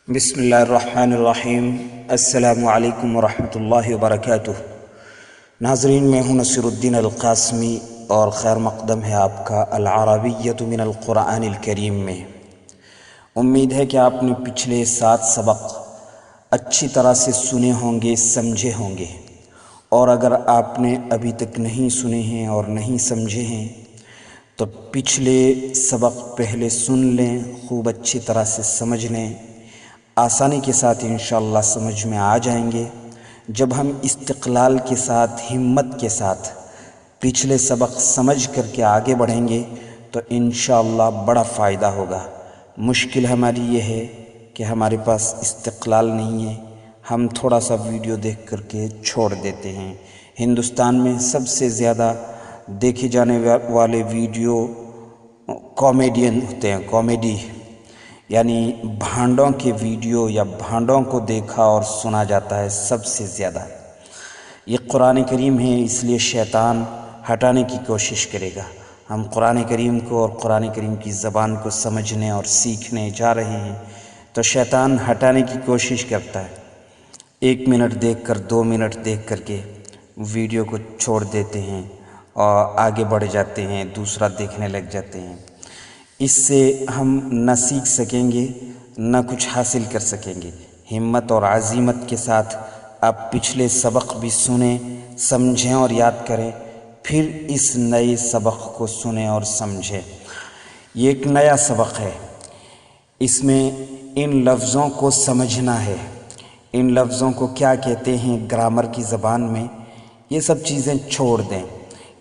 بسم اللہ الرحمن الرحیم۔ السلام علیکم ورحمۃ اللہ وبرکاتہ۔ ناظرین، میں ہوں نصیر الدین القاسمی اور خیر مقدم ہے آپ کا العربیۃ من القرآن الکریم میں۔ امید ہے کہ آپ نے پچھلے 7 سبق اچھی طرح سے سنے ہوں گے، سمجھے ہوں گے، اور اگر آپ نے ابھی تک نہیں سنے ہیں اور نہیں سمجھے ہیں تو پچھلے سبق پہلے سن لیں، خوب اچھی طرح سے سمجھ لیں، آسانی کے ساتھ انشاءاللہ سمجھ میں آ جائیں گے۔ جب ہم استقلال کے ساتھ، ہمت کے ساتھ پچھلے سبق سمجھ کر کے آگے بڑھیں گے تو انشاءاللہ بڑا فائدہ ہوگا۔ مشکل ہماری یہ ہے کہ ہمارے پاس استقلال نہیں ہے، ہم تھوڑا سا ویڈیو دیکھ کر کے چھوڑ دیتے ہیں۔ ہندوستان میں سب سے زیادہ دیکھے جانے والے ویڈیو کامیڈین ہوتے ہیں، کامیڈی، یعنی بھانڈوں کے ویڈیو یا بھانڈوں کو دیکھا اور سنا جاتا ہے سب سے زیادہ۔ یہ قرآن کریم ہے، اس لیے شیطان ہٹانے کی کوشش کرے گا۔ ہم قرآن کریم کو اور قرآن کریم کی زبان کو سمجھنے اور سیکھنے جا رہے ہیں تو شیطان ہٹانے کی کوشش کرتا ہے۔ 1 منٹ دیکھ کر، 2 منٹ دیکھ کر کے ویڈیو کو چھوڑ دیتے ہیں اور آگے بڑھ جاتے ہیں، دوسرا دیکھنے لگ جاتے ہیں۔ اس سے ہم نہ سیکھ سکیں گے، نہ کچھ حاصل کر سکیں گے۔ ہمت اور عزیمت کے ساتھ آپ پچھلے سبق بھی سنیں، سمجھیں اور یاد کریں، پھر اس نئے سبق کو سنیں اور سمجھیں۔ یہ ایک نیا سبق ہے، اس میں ان لفظوں کو سمجھنا ہے، ان لفظوں کو کیا کہتے ہیں گرامر کی زبان میں، یہ سب چیزیں چھوڑ دیں،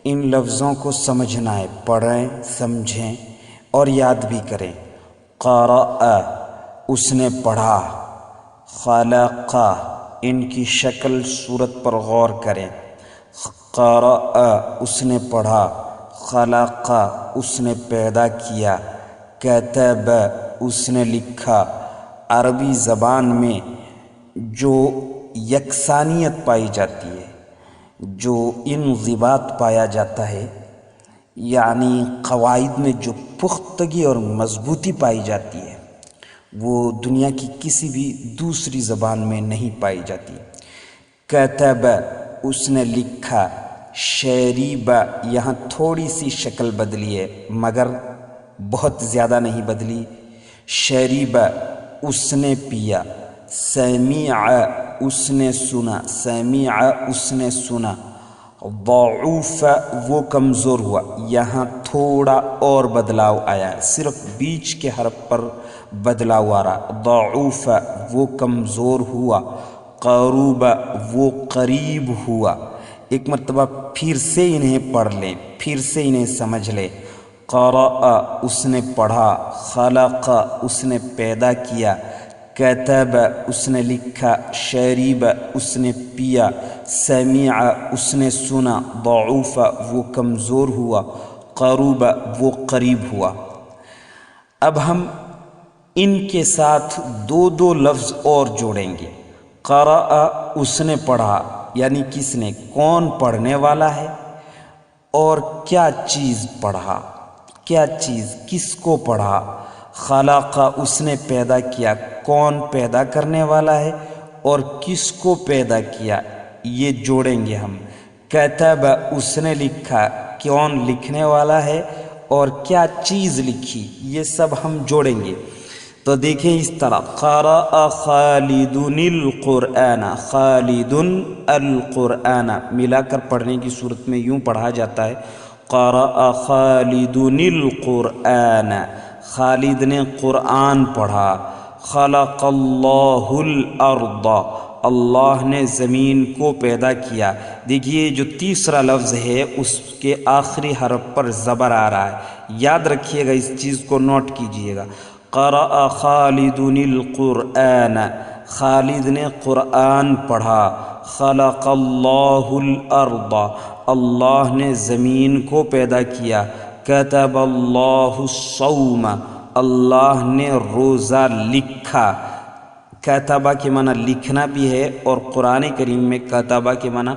ان لفظوں کو سمجھنا ہے، پڑھیں، سمجھیں اور یاد بھی کریں۔ قرأ، اس نے پڑھا، خلق، ان کی شکل صورت پر غور کریں۔ قرأ، اس نے پڑھا، خلق، اس نے پیدا کیا، کتب، اس نے لکھا۔ عربی زبان میں جو یکسانیت پائی جاتی ہے، جو انضباط پایا جاتا ہے، یعنی قواعد میں جو پختگی اور مضبوطی پائی جاتی ہے، وہ دنیا کی کسی بھی دوسری زبان میں نہیں پائی جاتی۔ کتب، اس نے لکھا۔ شریب، یہاں تھوڑی سی شکل بدلی ہے مگر بہت زیادہ نہیں بدلی۔ شریب، اس نے پیا۔ سمع، اس نے سنا۔ سمع، اس نے سنا۔ ضعف، وہ کمزور ہوا، یہاں تھوڑا اور بدلاؤ آیا ہے، صرف بیچ کے حرف پر بدلاؤ آ رہا۔ ضعف، وہ کمزور ہوا۔ قروب، وہ قریب ہوا۔ ایک مرتبہ پھر سے انہیں پڑھ لیں، پھر سے انہیں سمجھ لیں۔ قرأ، اس نے پڑھا۔ خلق، اس نے پیدا کیا۔ کتب، اس نے لکھا۔ شریب، اس نے پیا۔ سمع، اس نے سنا۔ ضعف، وہ کمزور ہوا۔ قروب، وہ قریب ہوا۔ اب ہم ان کے ساتھ 2 لفظ اور جوڑیں گے۔ قرأ، اس نے پڑھا، یعنی کس نے، کون پڑھنے والا ہے، اور کیا چیز پڑھا، کیا چیز، کس کو پڑھا۔ خلق، اس نے پیدا کیا، کون پیدا کرنے والا ہے اور کس کو پیدا کیا، یہ جوڑیں گے ہم۔ کتب، اس نے لکھا، کون لکھنے والا ہے اور کیا چیز لکھی، یہ سب ہم جوڑیں گے۔ تو دیکھیں اس طرح، قرأ خالد القرآن، خالد القرآن ملا کر پڑھنے کی صورت میں یوں پڑھا جاتا ہے، قرأ خالد القرآن، خالد نے قرآن پڑھا۔ خلق اللہ الارض، اللہ نے زمین کو پیدا کیا۔ دیکھیے جو تیسرا لفظ ہے اس کے آخری حرف پر زبر آ رہا ہے، یاد رکھیے گا، اس چیز کو نوٹ کیجئے گا۔ قرأ خالد القرآن، خالد نے قرآن پڑھا۔ خلق اللہ الارض، اللہ نے زمین کو پیدا کیا۔ کتب اللہ الصوم، اللہ نے روزہ لکھا۔ کتبہ کے معنی لکھنا بھی ہے اور قرآن کریم میں کتبہ کے معنی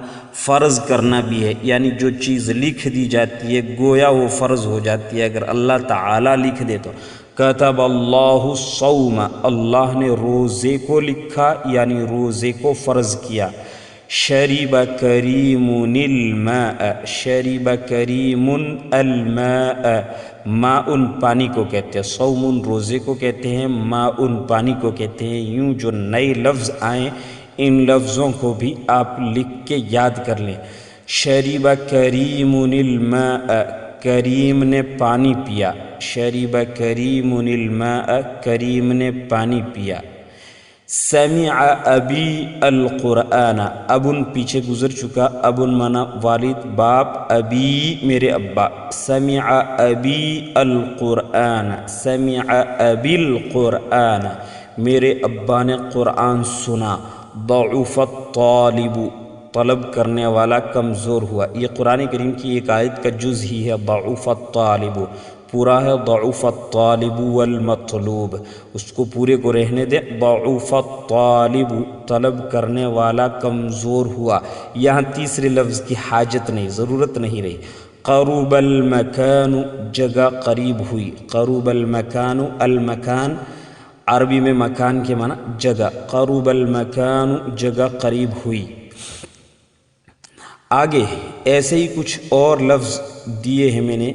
فرض کرنا بھی ہے، یعنی جو چیز لکھ دی جاتی ہے گویا وہ فرض ہو جاتی ہے اگر اللہ تعالیٰ لکھ دے تو۔ کتب اللہ الصوم، اللہ نے روزے کو لکھا یعنی روزے کو فرض کیا۔ شرب کریم الماء، شرب کریم الماء، ماء پانی کو کہتے ہیں، صوم روزے کو کہتے ہیں، ماء پانی کو کہتے ہیں۔ یوں جو نئے لفظ آئیں ان لفظوں کو بھی آپ لکھ کے یاد کر لیں۔ شرب کریم الماء، کریم نے پانی پیا، شرب کریم الماء، کریم نے پانی پیا۔ سمع ابی القرآن، ابن پیچھے گزر چکا، ابن مانا والد باپ، ابی میرے ابا، سمع ابی القرآن، سمع ابی القرآن، میرے ابا نے قرآن سنا۔ ضعف الطالب، طلب کرنے والا کمزور ہوا۔ یہ قرآن کریم کی ایک آیت کا جز ہی ہے، ضعف الطالب، پورا ہے ضعف الطالب والمطلوب، اس کو پورے کو رہنے دیں۔ ضعف الطالب، طلب کرنے والا کمزور ہوا، یہاں تیسرے لفظ کی حاجت نہیں، ضرورت نہیں رہی۔ قرب المکان، جگہ قریب ہوئی، قرب المکان، المکان عربی میں مکان کے معنی جگہ، قرب المکان جگہ قریب ہوئی۔ آگے ایسے ہی کچھ اور لفظ دیے ہیں میں نے،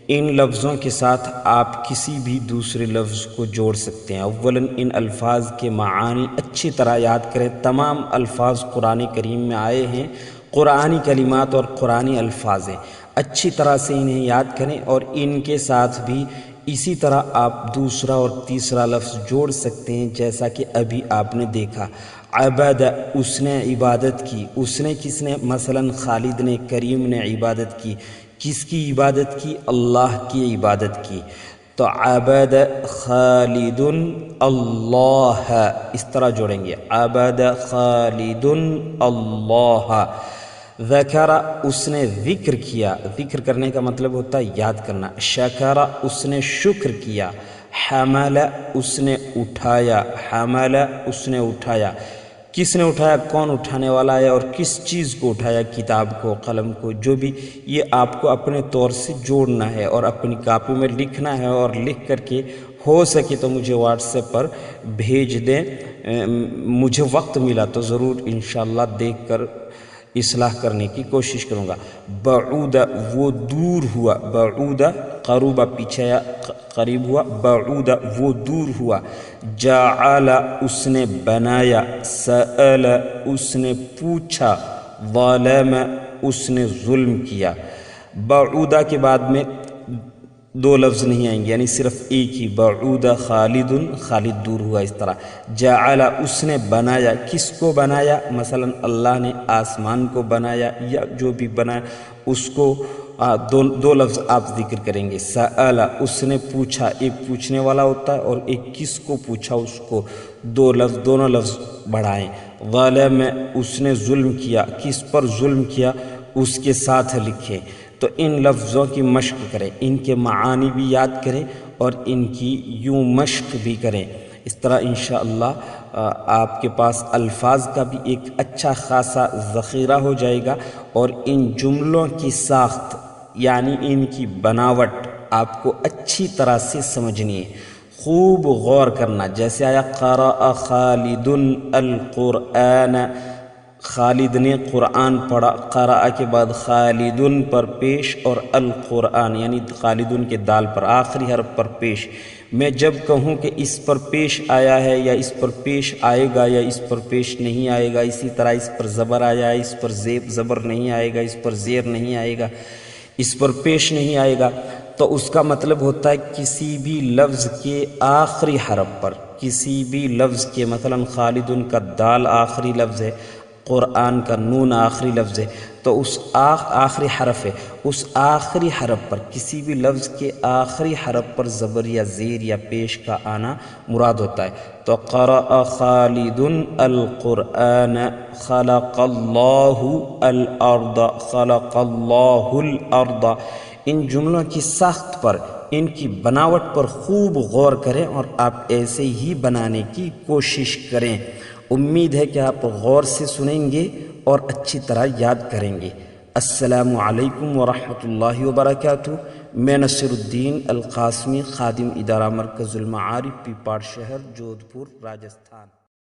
ان لفظوں کے ساتھ آپ کسی بھی دوسرے لفظ کو جوڑ سکتے ہیں۔ اولاً ان الفاظ کے معانی اچھی طرح یاد کریں، تمام الفاظ قرآن کریم میں آئے ہیں، قرآنی کلمات اور قرآنی الفاظ ہیں، اچھی طرح سے انہیں یاد کریں، اور ان کے ساتھ بھی اسی طرح آپ دوسرا اور تیسرا لفظ جوڑ سکتے ہیں، جیسا کہ ابھی آپ نے دیکھا۔ عبد، اس نے عبادت کی، اس نے کس نے؟ مثلا خالد نے، کریم نے عبادت کی، کس کی عبادت کی؟ اللہ کی عبادت کی۔ تو عبد خالد اللہ، اس طرح جوڑیں گے، عبد خالد اللہ۔ ذکر، اس نے ذکر کیا، ذکر کرنے کا مطلب ہوتا ہے یاد کرنا۔ شکر، اس نے شکر کیا۔ حمل، اس نے اٹھایا، حمل، اس نے اٹھایا۔ کس نے اٹھایا؟ کون اٹھانے والا ہے اور کس چیز کو اٹھایا؟ کتاب کو، قلم کو، جو بھی، یہ آپ کو اپنے طور سے جوڑنا ہے اور اپنی کاپی میں لکھنا ہے، اور لکھ کر کے ہو سکے تو مجھے واٹس ایپ پر بھیج دیں، مجھے وقت ملا تو ضرور انشاءاللہ دیکھ کر اصلاح کرنے کی کوشش کروں گا۔ بعود، وہ دور ہوا، بعود قرب پیچھے قریب ہوا، بعود وہ دور ہوا۔ جعل، اس نے بنایا۔ سأل، اس نے پوچھا۔ ظلم، اس نے ظلم کیا۔ بعودہ کے بعد میں دو لفظ نہیں آئیں گے، یعنی صرف ایک ہی، بعود خالد، خالد دور ہوا، اس طرح۔ جعل، اس نے بنایا، کس کو بنایا؟ مثلا اللہ نے آسمان کو بنایا، یا جو بھی بنایا اس کو دو لفظ آپ ذکر کریں گے۔ سأل، اس نے پوچھا، ایک پوچھنے والا ہوتا ہے اور ایک کس کو پوچھا، اس کو دو لفظ، دونوں لفظ بڑھائیں۔ ظلم، اس نے ظلم کیا، کس پر ظلم کیا اس کے ساتھ لکھیں۔ تو ان لفظوں کی مشق کریں، ان کے معانی بھی یاد کریں اور ان کی یوں مشق بھی کریں، اس طرح انشاءاللہ آپ کے پاس الفاظ کا بھی ایک اچھا خاصا ذخیرہ ہو جائے گا، اور ان جملوں کی ساخت یعنی ان کی بناوٹ آپ کو اچھی طرح سے سمجھنی ہے، خوب غور کرنا۔ جیسے آیا قرأ خالد القرآن، خالد نے قرآن پڑھا، قرأ کے بعد خالدن پر پیش اور القرآن یعنی خالدن کے دال پر آخری حرف پر پیش۔ میں جب کہوں کہ اس پر پیش آیا ہے یا اس پر پیش آئے گا یا اس پر پیش نہیں آئے گا، اسی طرح اس پر زبر آیا ہے، اس پر زبر نہیں آئے گا، اس پر زیر نہیں آئے گا، اس پر پیش نہیں آئے گا، تو اس کا مطلب ہوتا ہے کسی بھی لفظ کے آخری حرف پر، کسی بھی لفظ کے، مثلا خالدن کا دال آخری لفظ ہے، قرآن کا نون آخری لفظ ہے، تو اس آخری حرف ہے، اس آخری حرف پر، کسی بھی لفظ کے آخری حرف پر زبر یا زیر یا پیش کا آنا مراد ہوتا ہے۔ تو قرأ خالد القرآن، خلق اللہ الارض، خلق اللہ الارض۔ ان جملوں کی ساخت پر، ان کی بناوٹ پر خوب غور کریں اور آپ ایسے ہی بنانے کی کوشش کریں۔ امید ہے کہ آپ غور سے سنیں گے اور اچھی طرح یاد کریں گے۔ السلام علیکم ورحمۃ اللہ وبرکاتہ۔ میں نصیر الدین القاسمی، خادم ادارہ مرکز المعارف، پیپاڑ شہر، جودھ پور، راجستھان۔